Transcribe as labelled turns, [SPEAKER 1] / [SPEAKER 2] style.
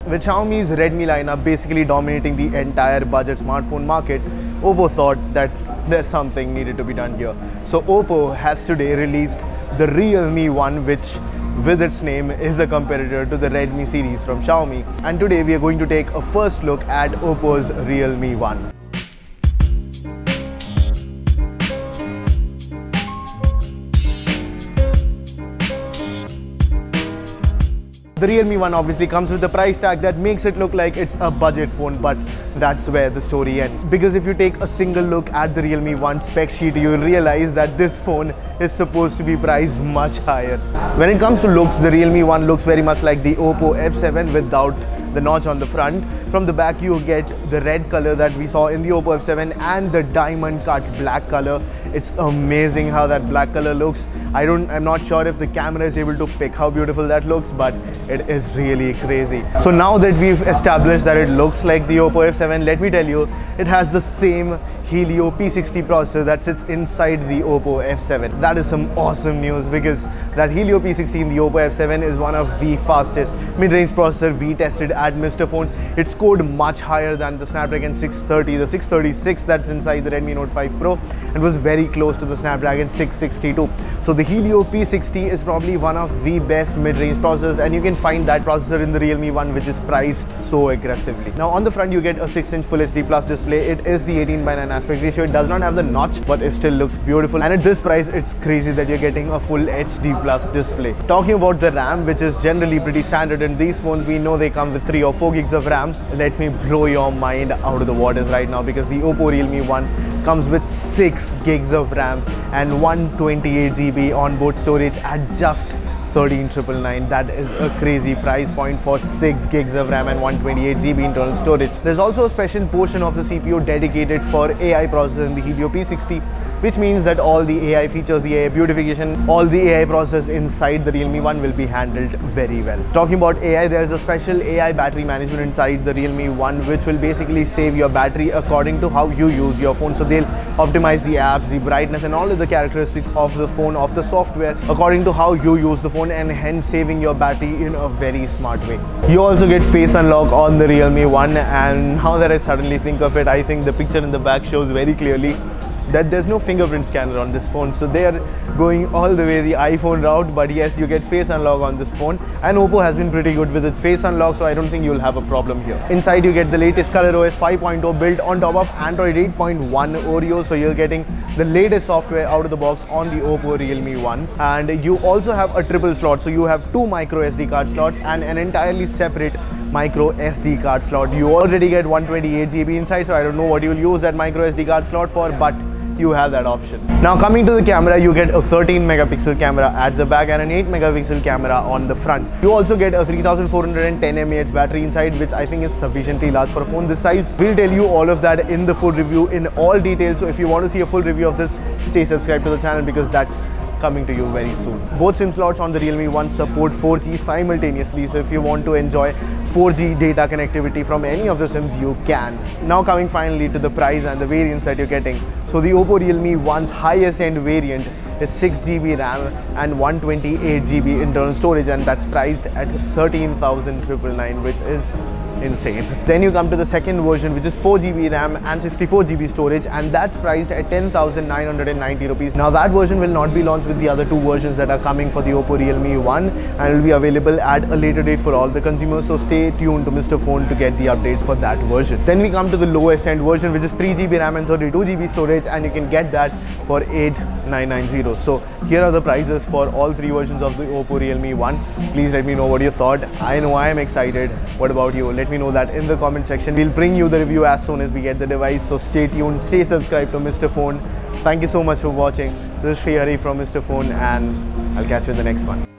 [SPEAKER 1] With Xiaomi's Redmi lineup basically dominating the entire budget smartphone market, OPPO thought that there's something needed to be done here. So OPPO has today released the Realme One, which with its name is a competitor to the Redmi series from Xiaomi. And today we are going to take a first look at OPPO's Realme One. The Realme One obviously comes with a price tag that makes it look like it's a budget phone, but that's where the story ends. Because if you take a single look at the Realme One spec sheet, you'll realize that this phone is supposed to be priced much higher. When it comes to looks, the Realme One looks very much like the OPPO F7 without the notch on the front. From the back you get the red color that we saw in the OPPO F7 and the diamond cut black color. It's amazing how that black color looks. I'm not sure if the camera is able to pick how beautiful that looks, but it is really crazy. So now that we've established that it looks like the OPPO F7, let me tell you, it has the same Helio P60 processor that sits inside the OPPO F7. That is some awesome news, because that Helio P60 in the OPPO F7 is one of the fastest mid-range processor we tested at Mr. Phone. It scored much higher than the Snapdragon 630, the 636 that's inside the Redmi Note 5 Pro, and was very close to the Snapdragon 662. So the Helio P60 is probably one of the best mid-range processors, and you can find that processor in the Realme One, which is priced so aggressively. Now on the front you get a 6-inch Full HD Plus display. It is the 18:9 aspect ratio. It does not have the notch, but it still looks beautiful, and at this price it's crazy that you're getting a full HD Plus display. Talking about the RAM, which is generally pretty standard in these phones, we know they come with 3 or 4 gigs of RAM. Let me blow your mind out of the waters right now, because the OPPO Realme One comes with 6 gigs of RAM and 128 GB onboard storage at just 13,999. That is a crazy price point for 6 gigs of RAM and 128 GB internal storage. There's also a special portion of the CPU dedicated for AI processor in the Helio P60, which means that all the AI features, the AI beautification, all the AI process inside the Realme One will be handled very well. Talking about AI, there's a special AI battery management inside the Realme One, which will basically save your battery according to how you use your phone. So they'll optimize the apps, the brightness and all of the characteristics of the phone, of the software, according to how you use the phone, and hence saving your battery in a very smart way. You also get face unlock on the Realme One, and now that I suddenly think of it, I think the picture in the back shows very clearly that there's no fingerprint scanner on this phone. So they are going all the way the iPhone route, but yes, you get face unlock on this phone, and OPPO has been pretty good with its face unlock, so I don't think you'll have a problem here. Inside you get the latest ColorOS 5.0 built on top of Android 8.1 Oreo, so you're getting the latest software out of the box on the OPPO Realme One. And you also have a triple slot, so you have 2 micro SD card slots and an entirely separate micro SD card slot. You already get 128 GB inside, so I don't know what you'll use that micro SD card slot for, but you have that option. Now coming to the camera, you get a 13 megapixel camera at the back and an 8 megapixel camera on the front. You also get a 3410 mAh battery inside, which I think is sufficiently large for a phone this size. We'll tell you all of that in the full review in all details, so if you want to see a full review of this, stay subscribed to the channel, because that's coming to you very soon. Both SIM slots on the Realme One support 4G simultaneously, so if you want to enjoy 4G data connectivity from any of the SIMs, you can. Now coming finally to the price and the variants that you're getting. So the OPPO Realme One's highest end variant is 6 GB RAM and 128 GB internal storage, and that's priced at 13,999, which is insane. Then you come to the second version, which is 4 GB RAM and 64 GB storage, and that's priced at 10,990 rupees. Now that version will not be launched with the other 2 versions that are coming for the OPPO Realme One, and will be available at a later date for all the consumers, so stay tuned to Mr. Phone to get the updates for that version. Then we come to the lowest end version, which is 3 GB RAM and 32 GB storage, and you can get that for 8,990. So here are the prices for all 3 versions of the OPPO Realme One. Please let me know what you thought. I know I am excited. What about you? Let me know that in the comment section. We'll bring you the review as soon as we get the device, so stay tuned, stay subscribed to Mr. Phone. Thank you so much for watching. This is Sreehari from Mr. Phone, and I'll catch you in the next one.